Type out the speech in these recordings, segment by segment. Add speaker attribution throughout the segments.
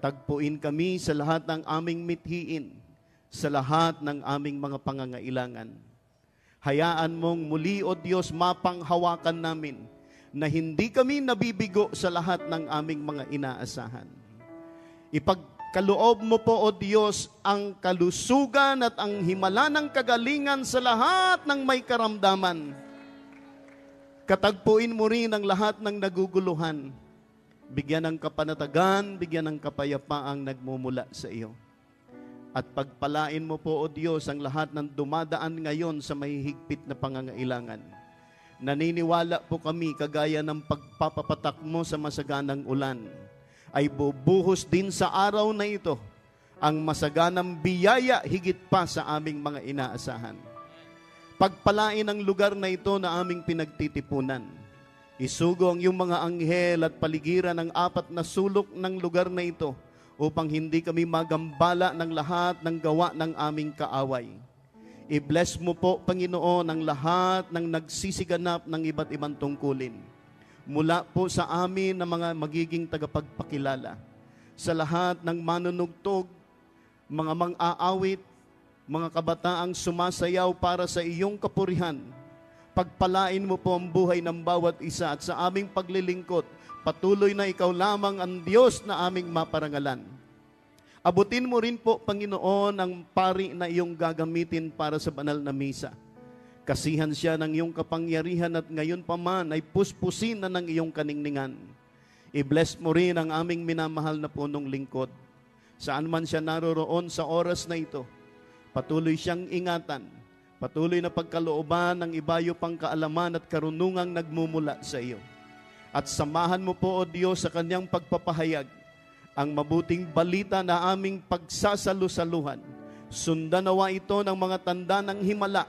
Speaker 1: Tagpuin kami sa lahat ng aming mithiin, sa lahat ng aming mga pangangailangan. Hayaan mong muli, O Diyos, mapanghawakan namin na hindi kami nabibigo sa lahat ng aming mga inaasahan. Ipagkaloob mo po, O Diyos, ang kalusugan at ang himala ng kagalingan sa lahat ng may karamdaman. Katagpuin mo rin ang lahat ng naguguluhan. Bigyan ng kapanatagan, bigyan ng kapayapaang nagmumula sa iyo. At pagpalain mo po, O Diyos, ang lahat ng dumadaan ngayon sa mahihigpit na pangangailangan. Naniniwala po kami, kagaya ng pagpapapatak mo sa masaganang ulan, ay bubuhos din sa araw na ito ang masaganang biyaya higit pa sa aming mga inaasahan. Pagpalain ang lugar na ito na aming pinagtitipunan. Isugo ang iyong mga anghel at paligiran ang 4 na sulok ng lugar na ito upang hindi kami magambala ng lahat ng gawa ng aming kaaway. I-bless mo po, Panginoon, ang lahat ng nagsisiganap ng iba't ibang tungkulin. Mula po sa amin na mga magiging tagapagpakilala, sa lahat ng manunugtog, mga mang-aawit, mga kabataang sumasayaw para sa iyong kapurihan. Pagpalain mo po ang buhay ng bawat isa at sa aming paglilingkod, patuloy na ikaw lamang ang Diyos na aming maparangalan. Abutin mo rin po, Panginoon, ang pari na iyong gagamitin para sa banal na misa. Kasihan siya ng iyong kapangyarihan at ngayon pa man ay puspusin na ng iyong kaningningan. I-bless mo rin ang aming minamahal na punong lingkod. Saan man siya naroroon sa oras na ito, patuloy siyang ingatan, patuloy na pagkalooban ng ibayo pang kaalaman at karunungang nagmumula sa iyo. At samahan mo po, O Diyos, sa kanyang pagpapahayag, ang mabuting balita na aming pagsasalusaluhan. Sundan nawa ito ng mga tanda ng himala,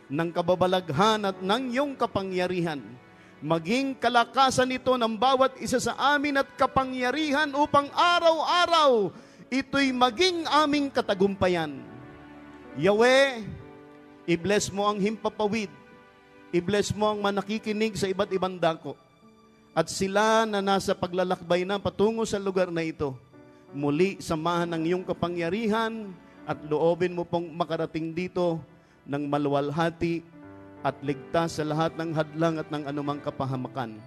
Speaker 1: ng kababalaghan at ng iyong kapangyarihan. Maging kalakasan ito ng bawat isa sa amin at kapangyarihan upang araw-araw ito'y maging aming katagumpayan. Yahweh, i-bless mo ang himpapawid. I-bless mo ang manakikinig sa iba't ibang dako. At sila na nasa paglalakbay na patungo sa lugar na ito, muli samahan ng iyong kapangyarihan at loobin mo pong makarating dito ng maluwalhati at ligtas sa lahat ng hadlang at ng anumang kapahamakan.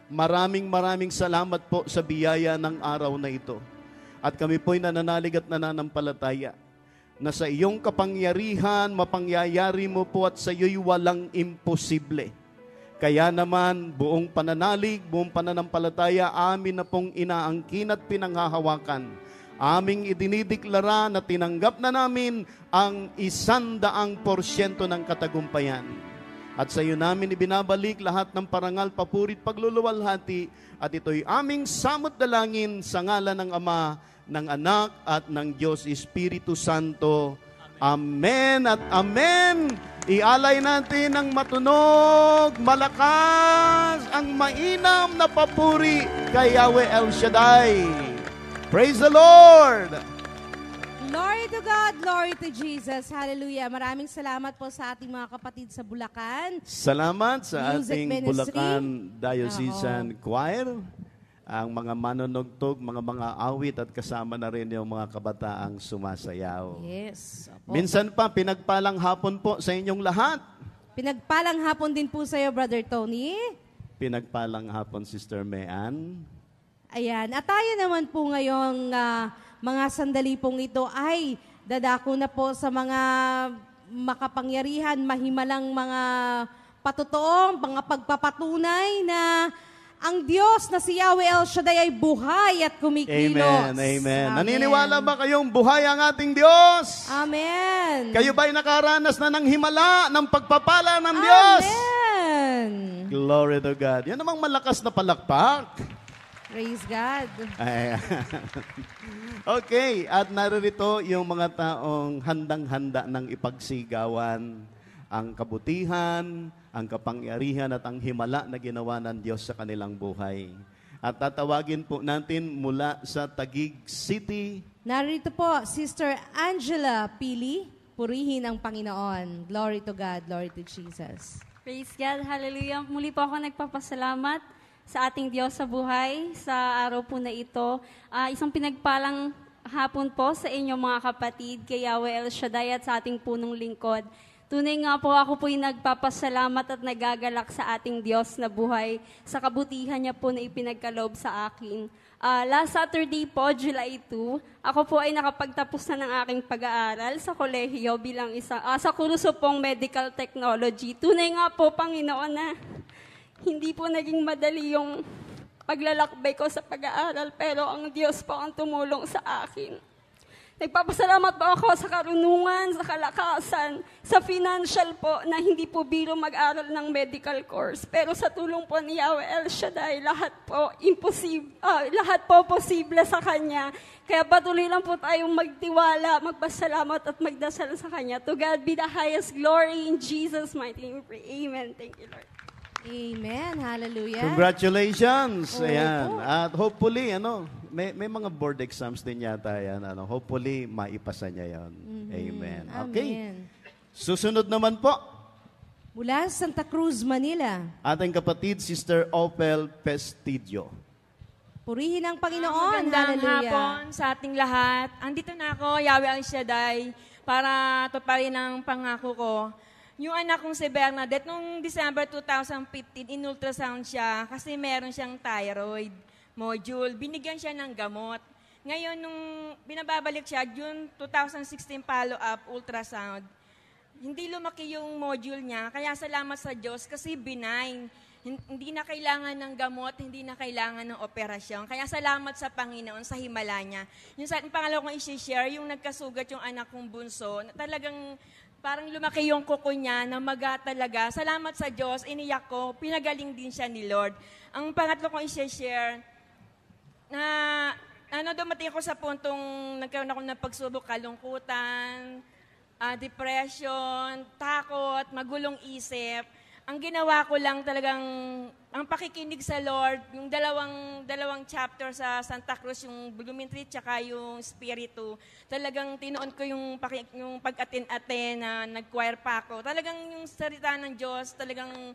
Speaker 1: Maraming salamat po sa biyaya ng araw na ito. At kami po'y nananalig at nananampalataya na sa iyong kapangyarihan, mapangyayari mo po at sa iyo'y walang imposible. Kaya naman, buong pananalig, buong pananampalataya, amin na pong inaangkin at pinanghahawakan. Aming idinideklara na tinanggap na namin ang 100% ng katagumpayan. At sa iyo namin ibinabalik lahat ng parangal, papurit, pagluluwalhati, at ito'y aming samot dalangin sa ngalan ng Ama, ng Anak, at ng Diyos Espiritu Santo. Amen at amen. Ialay natin ng matunog, malakas, ang mainam na papuri kay Yahweh El Shaddai. Praise the Lord!
Speaker 2: Glory to God, glory to Jesus. Hallelujah. Maraming salamat po sa ating mga kapatid sa Bulacan.
Speaker 1: Salamat sa
Speaker 2: Music
Speaker 1: ating
Speaker 2: Ministry.
Speaker 1: Bulacan Diocesan Choir, ang mga manunugtog, mga awit at kasama na rin yung mga kabataang sumasayaw.
Speaker 2: Yes. Opo.
Speaker 1: Minsan pa, pinagpalang hapon po sa inyong lahat.
Speaker 2: Pinagpalang hapon din po sa iyo, Brother Tony.
Speaker 1: Pinagpalang hapon, Sister Mayan.
Speaker 2: Ayan. At tayo naman po ngayong mga sandali pong ito ay dadako na po sa mga makapangyarihan, mahimalang mga patutoong, mga pagpapatunay na ang Diyos na si Yahweh El Shaddai ay buhay at kumikilos.
Speaker 1: Amen. Naniniwala ba kayong buhay ang ating Diyos?
Speaker 2: Amen.
Speaker 1: Kayo ba'y nakaranas na ng himala, ng pagpapala ng Diyos?
Speaker 2: Amen.
Speaker 1: Glory to God. Yan namang malakas na palakpak.
Speaker 2: Praise God.
Speaker 1: Ay, okay, at narito yung mga taong handang-handa ng ipagsigawan ang kabutihan, ang kapangyarihan at ang himala na ginawa ng Diyos sa kanilang buhay. At tatawagin po natin mula sa Taguig City.
Speaker 2: Narito po, Sister Angela Pili, purihin ang Panginoon. Glory to God, glory to Jesus.
Speaker 3: Praise God, hallelujah. Muli po ako nagpapasalamat sa ating Diyos sa buhay sa araw po na ito. Isang pinagpalang hapon po sa inyo mga kapatid, kay Yahweh El Shaddai at sa ating punong lingkod. Tunay nga po ako po'y nagpapasalamat at nagagalak sa ating Diyos na buhay sa kabutihan niya po na ipinagkaloob sa akin. Last Saturday po, July 2, ako po ay nakapagtapos na ng aking pag-aaral sa kolehiyo bilang sa kurso pong Medical Technology. Tunay nga po, Panginoon, na hindi po naging madali yung paglalakbay ko sa pag-aaral, pero ang Diyos po ang tumulong sa akin. Nagpapasalamat po ako sa karunungan, sa kalakasan, sa financial po na hindi po biro mag-aral ng medical course. Pero sa tulong po ni Yahweh El Shaddai, lahat po posible sa Kanya. Kaya patuloy lang po tayong magtiwala, magpasalamat at magdasal sa Kanya. To God be the highest glory in Jesus' mighty name. Amen. Thank you, Lord.
Speaker 2: Amen. Hallelujah.
Speaker 1: Congratulations.
Speaker 2: Oo
Speaker 1: Ayan.
Speaker 2: po.
Speaker 1: At hopefully, may mga board exams din yata yan. Hopefully, maipasa niya yan. Amen. Okay.
Speaker 2: Amen.
Speaker 1: Susunod naman po,
Speaker 2: Mula Santa Cruz, Manila.
Speaker 1: ating kapatid, Sister Opel Pestidio.
Speaker 2: Purihin ang Panginoon.
Speaker 4: Magandang
Speaker 2: Hallelujah.
Speaker 4: hapon sa ating lahat. Andito na ako, Yahweh El Shaddai, para tuparin ang pangako ko. Yung anak kong si Bernadette, noong December 2015, in-ultrasound siya kasi meron siyang thyroid module. Binigyan siya ng gamot. Ngayon, nung binababalik siya, June 2016 follow-up ultrasound, hindi lumaki yung module niya. Kaya salamat sa Diyos kasi benign. Hindi na kailangan ng gamot, hindi na kailangan ng operasyon. Kaya salamat sa Panginoon sa himala niya. Yung pangalawa kong i-share, yung nagkasugat yung anak kong bunso, na talagang parang lumaki yung kuko niya na maga talaga. Salamat sa Diyos, iniyak ko, pinagaling din siya ni Lord. Ang pangatlo kong i-share, na dumating ako sa puntong nagkaroon ako ng pagsubok, kalungkutan, depression, takot, magulong isip. Ang ginawa ko lang talagang, ang pakikinig sa Lord, yung dalawang chapter sa Santa Cruz, yung Blumentritt tsaka yung Spiritu, talagang tinoon ko yung pag-atin-atin na nag-choir pa ako. Talagang yung salita ng Diyos, talagang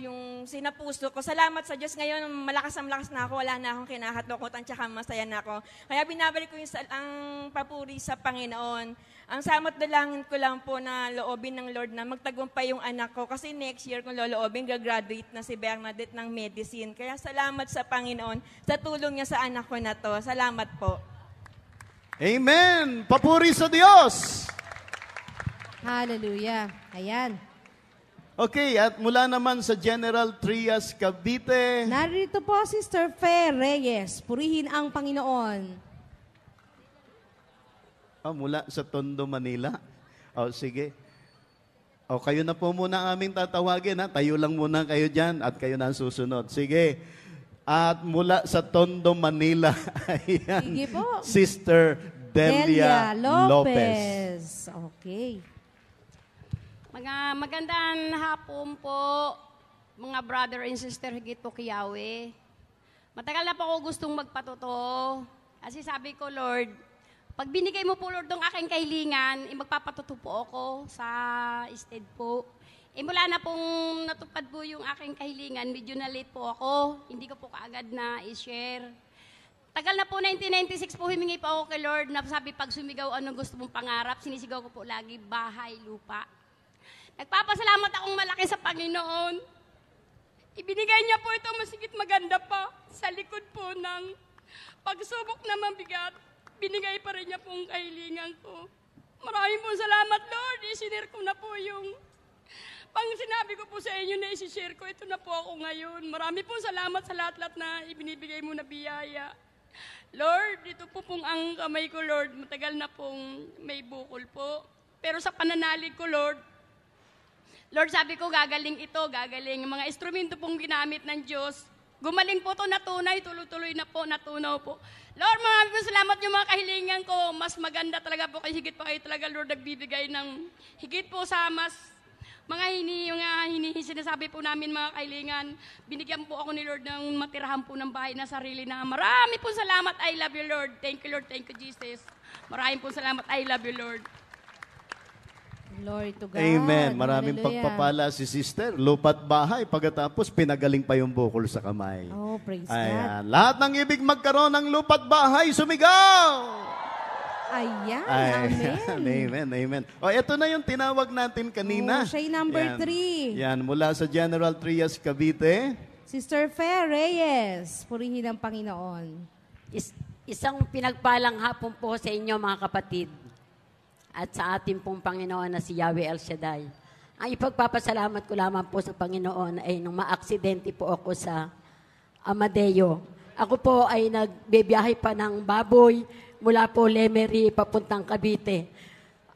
Speaker 4: yung sinapuso ko. Salamat sa Diyos ngayon, malakas na ako, wala na akong kinakatakutan, tsaka masaya na ako. Kaya binabalik ko ang papuri sa Panginoon. Ang samot dalangin ko lang po na loobin ng Lord na magtagumpay yung anak ko kasi next year kung loloobin, gagraduate na si Bernadette ng medicine. Kaya salamat sa Panginoon sa tulong niya sa anak ko na to. Salamat po.
Speaker 1: Amen! Papuri sa Diyos!
Speaker 2: Hallelujah. Ayan.
Speaker 1: Okay, at mula naman sa General Trias, Cavite,
Speaker 2: Narito po, Sister Fe Reyes. Purihin ang Panginoon.
Speaker 1: mula sa Tondo, Manila. Sige. Kayo na po muna ang aming tatawagin. Tayo lang muna kayo dyan at kayo na ang susunod. Sige. At mula sa Tondo, Manila, ayan,
Speaker 2: Sige po.
Speaker 1: Sister Delia Lopez.
Speaker 2: Okay.
Speaker 5: Magandang hapon po, mga brother and sister, higit po kay Yahweh. Matagal na po ako gustong magpatuto. Kasi sabi ko, Lord, pag binigay mo po, Lord, ang aking kahilingan, magpapatuto po ako sa stead po. Mula na pong natupad po yung aking kahilingan, medyo na late po ako. Hindi ko po kaagad na i-share. Tagal na po, 1996 po, humingi po ako kay Lord na sabi, pag sumigaw, anong gusto mong pangarap, sinisigaw ko po lagi, bahay, lupa. Nagpapasalamat akong malaki sa Panginoon. Ibinigay niya po ito masigit maganda pa sa likod po ng pagsubok na mabigat. Binigay pa rin niya pong kahilingan ko. Maraming pong salamat, Lord. I-share ko na po yung sinabi ko po sa inyo na i-share ko. Ito na po ako ngayon. Marami pong salamat sa lahat-lahat na ibinibigay mo na biyaya. Lord, ito po pong ang kamay ko, Lord. Matagal na pong may bukol po. Pero sa pananalig ko, Lord, sabi ko, gagaling ito, gagaling. Mga instrumento pong ginamit ng Diyos. Gumaling po ito, natunay, tuloy-tuloy na po, natunaw po. Lord, maraming po salamat yung mga kahilingan ko. Mas maganda talaga po kayo, higit pa kayo talaga, Lord, nagbibigay ng higit po sa mas mga sinasabi po namin mga kahilingan. Binigyan po ako ni Lord ng matirahan po ng bahay na sarili na. Marami po salamat, I love you, Lord. Thank you, Lord, thank you, Jesus. Maraming po salamat, I love you, Lord.
Speaker 2: Glory to God.
Speaker 1: Amen. Maraming
Speaker 2: Hallelujah.
Speaker 1: pagpapala si sister. Lupat bahay. Pagkatapos, pinagaling pa yung bukol sa kamay.
Speaker 2: Oh, praise God.
Speaker 1: Ayan. Lahat ng ibig magkaroon ng lupat bahay, sumigaw!
Speaker 2: Ayan,
Speaker 1: Amen.
Speaker 2: amen.
Speaker 1: Amen. Amen. O, ito na yung tinawag natin kanina.
Speaker 2: Oh, siya yung number
Speaker 1: Yan.
Speaker 2: 3.
Speaker 1: Yan, mula sa General Trias, Cavite.
Speaker 2: Sister Fe Reyes, purihin ang Panginoon.
Speaker 6: Isang pinagpalang hapon po sa inyo mga kapatid at sa ating pong Panginoon na si Yahweh El Shaddai. Ang ipagpapasalamat ko lamang po sa Panginoon ay nung maaksidente po ako sa Amadeo. Ako po ay nagbebiyahe pa ng baboy mula po Lemery papuntang Cavite.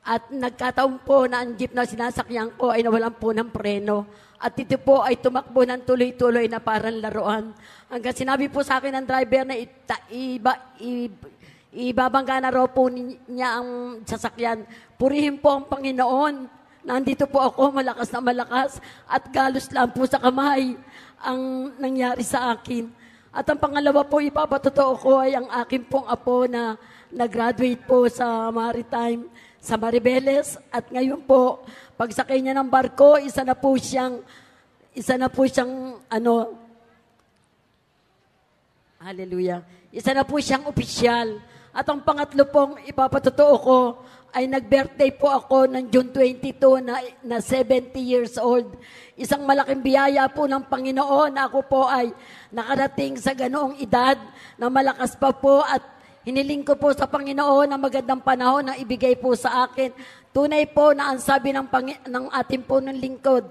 Speaker 6: At nagkataon po na ang jeep na sinasakyan ko ay nawalan po ng preno. At ito po ay tumakbo ng tuloy-tuloy na parang laruan. Hanggang sinabi po sa akin ng driver na ibabangga na raw po niya ang sasakyan. Purihin po ang Panginoon. Nandito po ako, malakas na malakas. At galos lang po sa kamay ang nangyari sa akin. At ang pangalawa po, ipapatotoo ko ay ang akin pong apo na nag-graduate po sa Maritime, sa Maribeles. At ngayon po, pagsakay niya ng barko, isa na po siyang hallelujah, isa na po siyang opisyal. At ang pangatlo pong ipapatotoo ko, ay nag-birthday po ako ng June 22 na 70 years old. Isang malaking biyaya po ng Panginoon na ako po ay nakarating sa ganoong edad na malakas pa po at hiniling ko po sa Panginoon na magandang panahon na ibigay po sa akin. Tunay po na ang sabi ng ating po ng lingkod,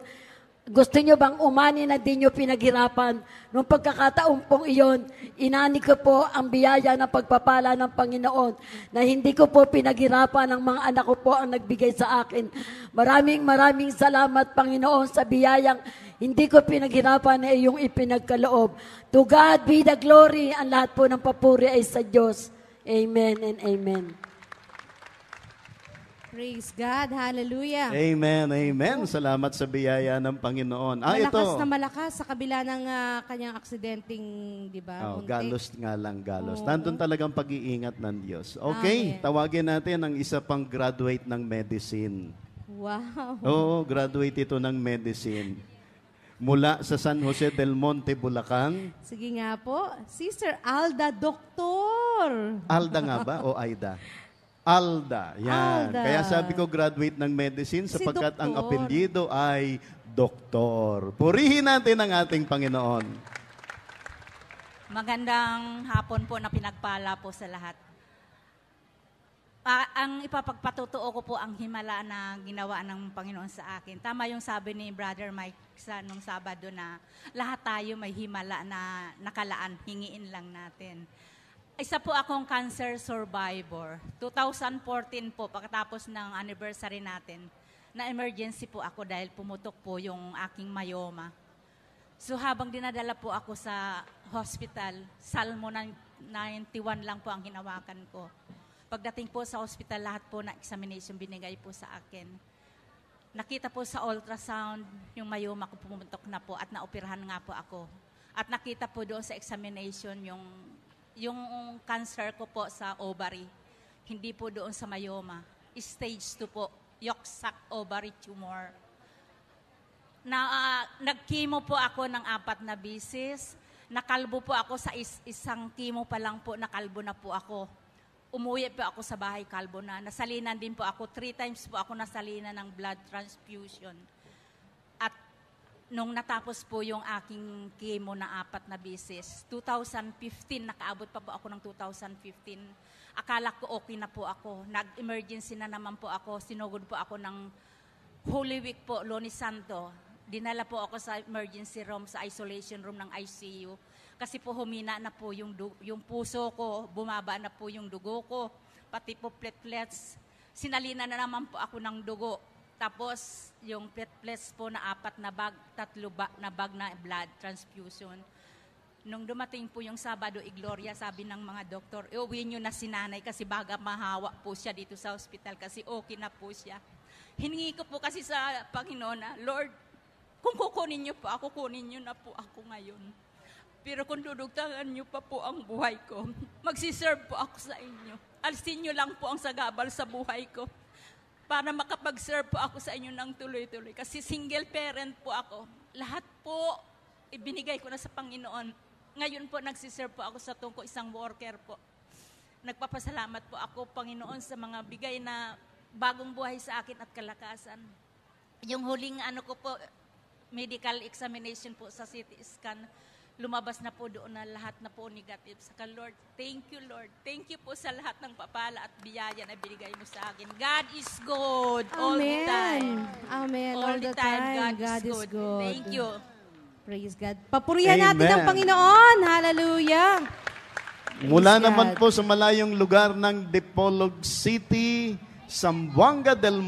Speaker 6: gusto nyo bang umani na di nyo pinaghirapan? Noong pagkakataon pong iyon, inani ko po ang biyaya ng pagpapala ng Panginoon na hindi ko po pinaghirapan, ang mga anak ko po ang nagbigay sa akin. Maraming salamat, Panginoon, sa biyayang hindi ko pinaghirapan na iyong ipinagkaloob. To God be the glory. Ang lahat po ng papuri ay sa Diyos. Amen and amen.
Speaker 2: Praise God. Hallelujah.
Speaker 1: Amen. Amen. Salamat sa biyaya ng Panginoon.
Speaker 2: Malakas
Speaker 1: ito.
Speaker 2: na malakas sa kabila ng kanyang aksidenteng, di ba? Muntik.
Speaker 1: Galos nga lang, galos.
Speaker 2: Oo.
Speaker 1: Nandun talagang pag-iingat ng Diyos. Okay,
Speaker 2: Amen.
Speaker 1: tawagin natin ang isa pang graduate ng medicine.
Speaker 2: Wow.
Speaker 1: Oo, graduate ito ng medicine. Mula sa San Jose del Monte, Bulacan.
Speaker 2: Sige nga po. Sister Alda, doktor.
Speaker 1: Alda nga ba o Aida? Alda. Yan.
Speaker 2: Alda.
Speaker 1: Kaya sabi ko graduate ng medicine
Speaker 2: Si
Speaker 1: sapagkat ang
Speaker 2: doktor.
Speaker 1: apelyido ay doktor. Purihin natin ang ating Panginoon.
Speaker 7: Magandang hapon po na pinagpala po sa lahat. Ang ipapagpatutuo ko po ang himala na ginawa ng Panginoon sa akin. Tama yung sabi ni Brother Mike sa nung Sabado na lahat tayo may himala na nakalaan, hingiin lang natin. Isa po akong cancer survivor. 2014 po, pagkatapos ng anniversary natin, na emergency po ako dahil pumutok po yung aking myoma. So habang dinadala po ako sa hospital, Salmo 91 lang po ang hinawakan ko. Pagdating po sa hospital, lahat po na examination binigay po sa akin. Nakita po sa ultrasound, yung myoma ko pumutok na po at naoperahan nga po ako. At nakita po doon sa examination yung cancer ko po sa ovary. Hindi po doon sa myoma. Stage 2 po, yolk sac ovary tumor. Nag-chemo po ako ng 4 na bisis. Nakalbo po ako sa isang chemo pa lang po, nakalbo na po ako. Umuwi po ako sa bahay, kalbo na. Nasalinan din po ako. 3 times po ako nasalinan ng blood transfusion. At nung natapos po yung aking chemo na 4 na bisis, 2015, nakaabot pa po ako ng 2015. Akala ko okay na po ako. Nag-emergency na naman po ako. Sinugod po ako ng Holy Week po, Lunes Santo. Dinala po ako sa emergency room, sa isolation room ng ICU. Kasi po humina na po yung puso ko, bumaba na po yung dugo ko, pati po platelets. Sinalina na naman po ako ng dugo. Tapos yung platelets po na 4 na bag, 3 na bag na blood transfusion. Nung dumating po yung Sabado, Igloria, sabi ng mga doktor, iuwi nyo na si nanay kasi baga mahawa po siya dito sa hospital kasi okay na po siya. Hiningi ko po kasi sa Panginoon na, Lord, kung kukunin nyo po ako, kunin nyo na po ako ngayon. Pero kung dudugtangan nyo pa po ang buhay ko, magsiserve po ako sa inyo. Alisin nyo lang po ang sagabal sa buhay ko. para makapag-serve po ako sa inyo ng tuloy-tuloy. Kasi single parent po ako. Lahat po ibinigay ko na sa Panginoon. Ngayon po nagsiserve po ako sa tungko isang worker po. Nagpapasalamat po ako, Panginoon, sa mga bigay na bagong buhay sa akin at kalakasan. Yung huling ano ko po, medical examination po sa CT scan, lumabas na po doon na lahat na po negative. Saka Lord, thank you Lord. Thank you po sa lahat ng papala at biyaya na binigay mo sa akin. God is good all the time.
Speaker 2: Amen.
Speaker 7: All the time, God is good. Thank you.
Speaker 2: Praise God. Papurihan natin
Speaker 1: Amen.
Speaker 2: ang Panginoon. Hallelujah.
Speaker 1: Mula
Speaker 2: Praise
Speaker 1: naman
Speaker 2: God.
Speaker 1: po sa malayong lugar ng Dipolog City, Zamboanga del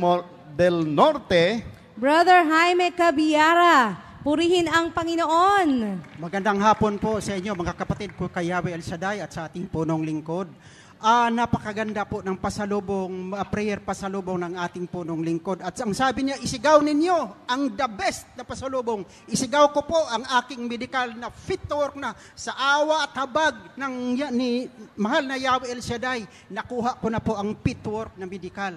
Speaker 1: Norte,
Speaker 2: Brother Jaime Cabiara, purihin ang Panginoon.
Speaker 8: Magandang hapon po sa inyo, mga kapatid ko kay Yahweh El Shaddai at sa ating punong lingkod. Napakaganda po ng pasalubong, prayer pasalubong ng ating punong lingkod. At ang sabi niya, isigaw ninyo ang the best na pasalubong. Isigaw ko po ang aking medical na fit to work na sa awa at habag ni mahal na Yahweh El Shaddai. Nakuha ko na po ang fit to work na medical.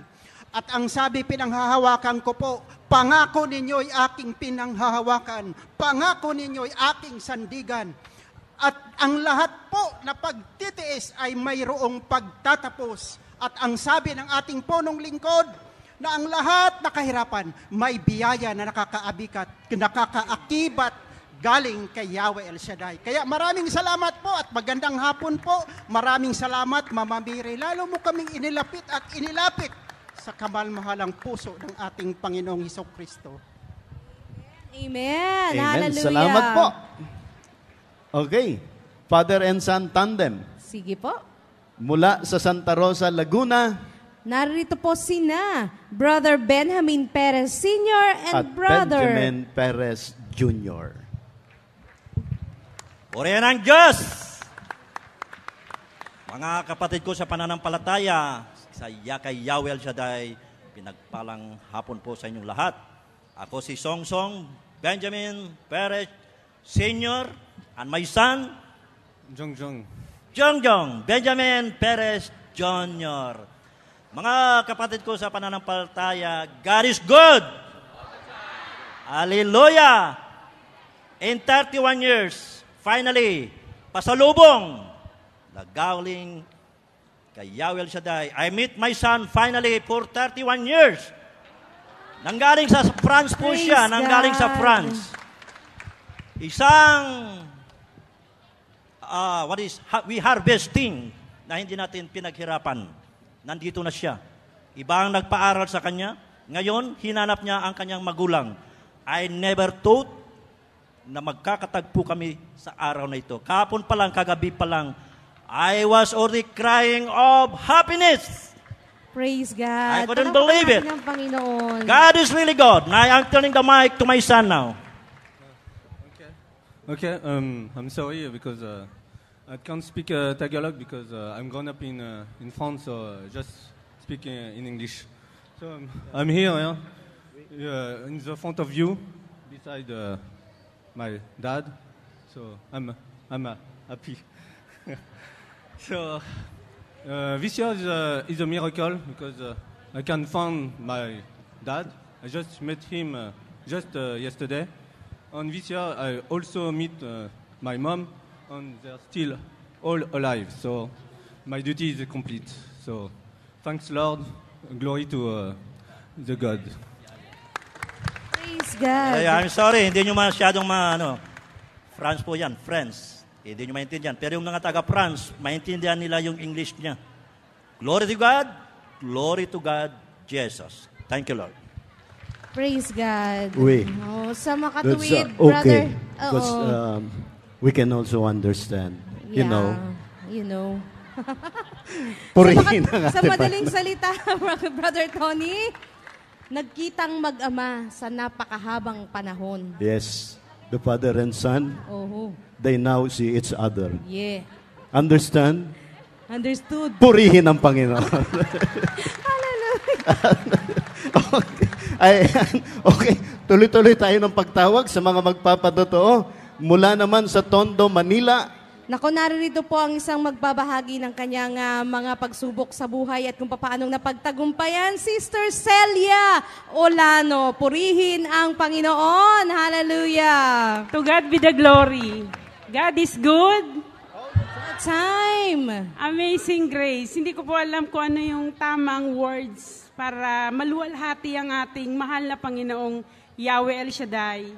Speaker 8: At ang sabi pinanghahawakan ko po, pangako ninyo'y aking pinanghahawakan. Pangako ninyo'y aking sandigan. At ang lahat po na pagtitiis ay mayroong pagtatapos. At ang sabi ng ating punong lingkod, na ang lahat na kahirapan, may biyaya na nakakaakibat galing kay Yahweh El Shaddai. Kaya maraming salamat po at magandang hapon po. Maraming salamat, Mama Mary. Lalo mo kaming inilapit at inilapit sa kamalmahalang puso ng ating Panginoong Hesukristo.
Speaker 2: Amen.
Speaker 1: Amen.
Speaker 2: Hallelujah.
Speaker 1: Salamat po. Okay. Father and Son Tandem.
Speaker 2: Sige po.
Speaker 1: Mula sa Santa Rosa, Laguna,
Speaker 2: Narito po sina Brother Benjamin Perez Sr. and
Speaker 1: at
Speaker 2: Brother
Speaker 1: Benjamin Perez Jr.
Speaker 9: Purihan ang Diyos! Mga kapatid ko sa pananampalataya, kay Yahweh El Shaddai, pinagpalang hapon po sa inyong lahat. Ako si Songsong Benjamin Perez Sr. and my son, Jongjong Benjamin Perez Jr. Mga kapatid ko sa pananampalataya, God is good! Hallelujah! In 31 years, finally, pasalubong, nagaling kay Yahweh El Shaddai. I meet my son finally for 31 years. Nanggaling sa France po
Speaker 2: Praise
Speaker 9: siya, nanggaling sa
Speaker 2: God.
Speaker 9: France. Isang, we harvesting na hindi natin pinaghirapan. Nandito na siya. Ibang nagpaaral sa kanya. Ngayon, hinanap niya ang kanyang magulang. I never thought na magkakatagpo kami sa araw na ito. Kahapon pa lang, kagabi pa lang, I was already crying of happiness.
Speaker 2: Praise God.
Speaker 9: I couldn't believe it.
Speaker 2: Ng Panginoon.
Speaker 9: God is really good. Now I'm turning the mic to my son now.
Speaker 10: Okay, I'm sorry because I can't speak Tagalog because I'm grown up in France, so just speak in English. So I'm here, in the front of you, beside my dad. So I'm happy. So this year is a miracle because I can find my dad. I just met him just yesterday. And this year I also meet my mom, and they're still all alive. So my duty is complete. So thanks Lord, glory to the God.
Speaker 2: Praise God.
Speaker 9: Ay, I'm sorry, hindi nyo masyadong France po yan, friends. Hindi nyo maintindihan. Pero yung mga taga-France, maintindihan nila yung English niya. Glory to God, Jesus. Thank you, Lord.
Speaker 2: Praise God.
Speaker 1: Oui.
Speaker 2: Oh, sa
Speaker 1: That's
Speaker 2: makatuwid, brother.
Speaker 1: okay. Because we can also understand. You know.
Speaker 2: You know.
Speaker 1: Purihin ang
Speaker 2: Sa
Speaker 1: ating
Speaker 2: madaling salita, Brother Tony, nagkitang mag-ama sa napakahabang panahon.
Speaker 1: Yes. The father and son,
Speaker 2: Oh,
Speaker 1: they now see each other.
Speaker 2: yeah.
Speaker 1: Understand?
Speaker 2: Understood.
Speaker 1: Purihin ang Panginoon. Okay. Tuloy-tuloy tayo ng pagtawag sa mga magpapatotoo. Mula naman sa Tondo, Manila,
Speaker 2: Nako, naririto po ang isang magbabahagi ng kanyang mga pagsubok sa buhay at kung paanong napagtagumpayan, Sister Celia Olano. Purihin ang Panginoon. Hallelujah.
Speaker 11: To God be the glory. God is good.
Speaker 2: Time.
Speaker 11: Amazing grace. Hindi ko po alam kung ano yung tamang words para maluwalhati ang ating mahal na Panginoong Yahweh El Shaddai.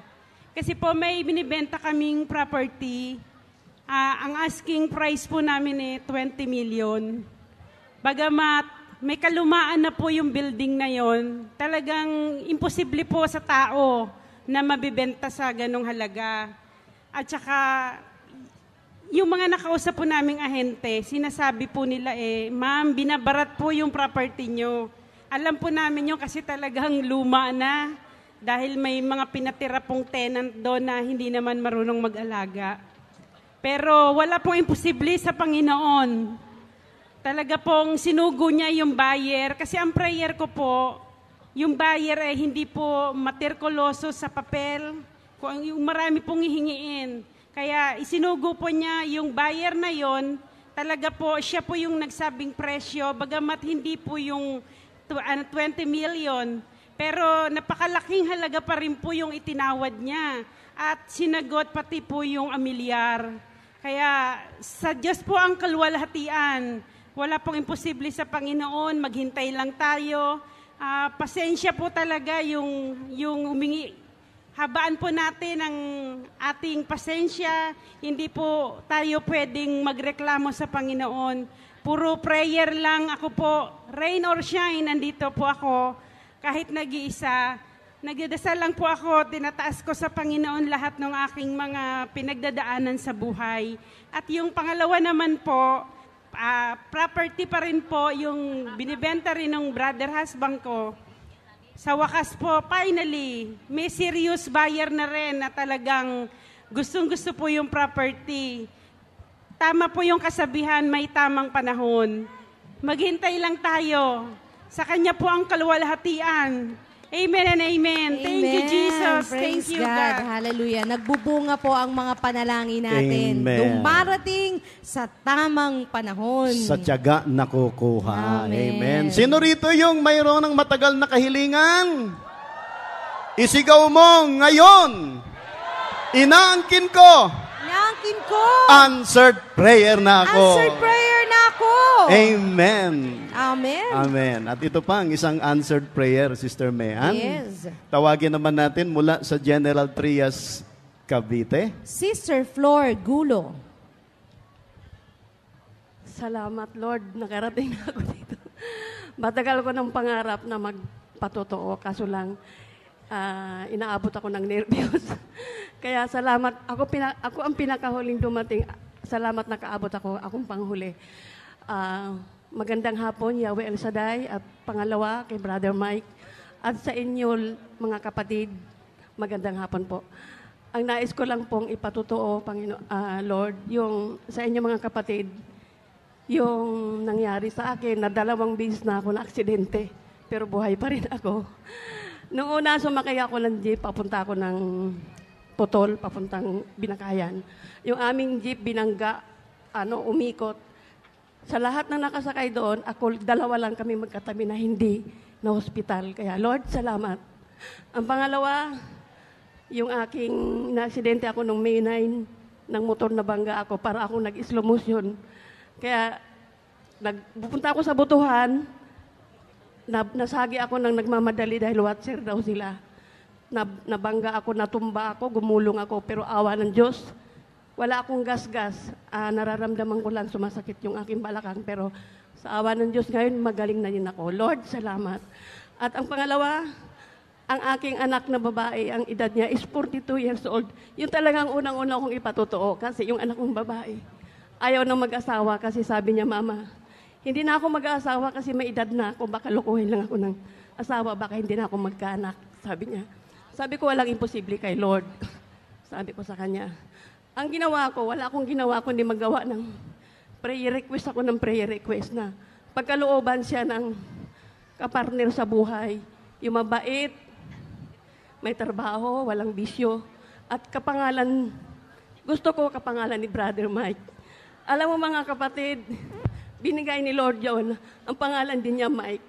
Speaker 11: Kasi po may binibenta kaming property. Ang asking price po namin 20 million. Bagamat may kalumaan na po yung building na yon, talagang imposible po sa tao na mabibenta sa ganong halaga. At saka, yung mga nakausap po naming ahente, sinasabi po nila ma'am, binabarat po yung property nyo. Alam po namin yun kasi talagang luma na dahil may mga pinatira pong tenant doon na hindi naman marunong mag-alaga. Pero wala pong imposible sa Panginoon. Talaga pong sinugo niya yung buyer. Kasi ang prayer ko po, yung buyer hindi po matirkuloso sa papel. Kung yung marami pong hihingiin. Kaya isinugo po niya yung buyer na yon. Talaga po, siya po yung nagsabing presyo. Bagamat hindi po yung 20 million. Pero napakalaking halaga pa rin po yung itinawad niya. At sinagot pati po yung amilyar. Kaya sa Diyos po ang kalwalhatian. Wala pong imposible sa Panginoon. Maghintay lang tayo. Pasensya po talaga yung humingi. Habaan po natin ang ating pasensya. Hindi po tayo pwedeng magreklamo sa Panginoon. Puro prayer lang ako po. Rain or shine, nandito po ako. Kahit nag-iisa. Nagdadasal lang po ako, tinataas ko sa Panginoon lahat ng aking mga pinagdadaanan sa buhay. At yung pangalawa naman po, property pa rin po yung binibenta rin ng brother husband ko. Sa wakas po, finally, may serious buyer na rin na talagang gustong-gusto po yung property. Tama po yung kasabihan, may tamang panahon. Maghintay lang tayo. Sa Kanya po ang kaluwalhatian. Amen and amen. Thank you, Jesus.
Speaker 2: Praise
Speaker 11: Thank you,
Speaker 2: God.
Speaker 11: God.
Speaker 2: Hallelujah. Nagbubunga po ang mga panalangin natin.
Speaker 1: Amen.
Speaker 2: Dumarating sa tamang panahon.
Speaker 1: Sa tiyaga nakukuha.
Speaker 2: Amen.
Speaker 1: Amen. Sino rito yung mayroon ng matagal na kahilingan? Isigaw mo ngayon. Inaangkin ko.
Speaker 2: Inaangkin ko.
Speaker 1: Answered prayer na ako.
Speaker 2: Answered prayer na ako.
Speaker 1: Amen.
Speaker 2: Amen.
Speaker 1: Amen. At ito pa ang isang answered prayer, Sister Mayan.
Speaker 2: Yes.
Speaker 1: Tawagin naman natin mula sa General Trias, Cavite.
Speaker 2: Sister Flor Gulo.
Speaker 12: Salamat, Lord. Nakarating na ako dito. Matagal ko ng pangarap na magpatotoo, kaso lang inaabot ako ng nervyos. Kaya salamat. Ako ang pinakahuling dumating. Salamat nakaabot ako. Akong panghuli. Magandang hapon, Yahweh El Shaddai. At pangalawa, kay Brother Mike. At sa inyo, mga kapatid, magandang hapon po. Ang nais ko lang pong ipatotoo, Lord, yung sa inyo mga kapatid, yung nangyari sa akin na 2 beses na ako na aksidente, pero buhay pa rin ako. Noong una, sumakay ako ng jeep, papunta ako ng Putol, papuntang Binakayan. Yung aming jeep, binangga, umikot. Sa lahat ng nakasakay doon, ako, 2 lang kami magkatabi na hindi na hospital. Kaya, Lord, salamat. Ang pangalawa, yung aking na-aksidente ako nung May 9, ng motor na bangga ako, para ako nag-slow motion. Kaya, pupunta ako sa butuhan, nasagi ako ng nagmamadali dahil watcher daw sila. Nabangga ako, natumba ako, gumulong ako, pero awa ng Diyos, wala akong gas-gas. Nararamdaman ko lang sumasakit yung aking balakang, pero sa awa ng Diyos ngayon, magaling na din ako. Lord, salamat. At ang pangalawa, ang aking anak na babae, ang edad niya is 42 years old. Yung talagang unang-una kong ipatotoo, kasi yung anak kong babae, ayaw na mag-asawa kasi sabi niya, Mama, hindi na ako mag-asawa kasi may edad na ako, baka lukuhin lang ako ng asawa, baka hindi na ako magkaanak, sabi niya. Sabi ko, walang imposible kay Lord. Sabi ko sa kanya. Ang ginawa ko, wala akong ginawa kundi magawa ng prayer request ako ng prayer request na pagkalooban siya ng kapartner sa buhay, yung mabait, may trabaho, walang bisyo, at kapangalan, gusto ko kapangalan ni Brother Mike. Alam mo mga kapatid, binigay ni Lord yon. Ang pangalan din niya Mike.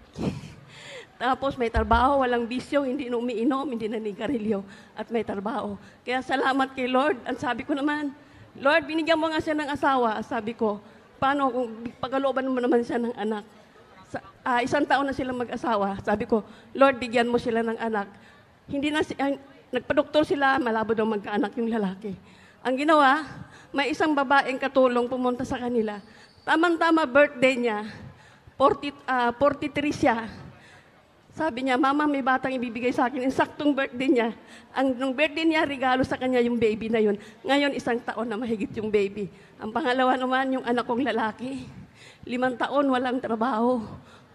Speaker 12: Tapos may trabaho, walang bisyo, hindi na umiinom, hindi na nigarilyo, at may trabaho. Kaya salamat kay Lord. Ang sabi ko naman, Lord, binigyan mo nga siya ng asawa. Sabi ko, paano kung pagkalooban mo naman siya ng anak? 1 taon na silang mag-asawa. Sabi ko, Lord, bigyan mo sila ng anak. Hindi na, nagpadoktor sila, malabo daw magkaanak yung lalaki. Ang ginawa, may isang babaeng katulong pumunta sa kanila. Tama-tama birthday niya, 43 siya. Sabi niya, Mama, may batang ibibigay sa akin. Saktong birthday niya. Nung birthday niya, regalo sa kanya yung baby na yun. Ngayon, 1 taon na mahigit yung baby. Ang pangalawa naman, yung anak kong lalaki. 5 taon, walang trabaho.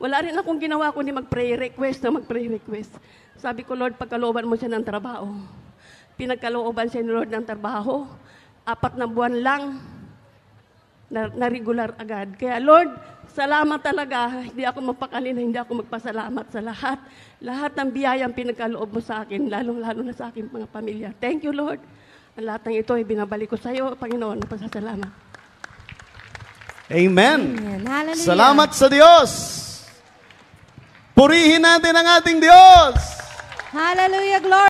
Speaker 12: Wala rin akong ginawa kundi mag-pray request. Sabi ko, Lord, pagkalooban mo siya ng trabaho. Pinagkalooban siya ni Lord ng trabaho. 4 na buwan lang na regular agad. Kaya Lord, salamat talaga. Hindi ako mapakali na hindi ako magpasalamat sa lahat. Lahat ng biyayang pinagkaloob mo sa akin, lalong-lalo na sa aking mga pamilya. Thank you, Lord. Ang lahat ng ito ay binabalik ko sa iyo, Panginoon. Napasasalamat.
Speaker 1: Amen.
Speaker 2: Hallelujah.
Speaker 1: Salamat sa Diyos. Purihin natin ang ating Diyos.
Speaker 2: Hallelujah, glory.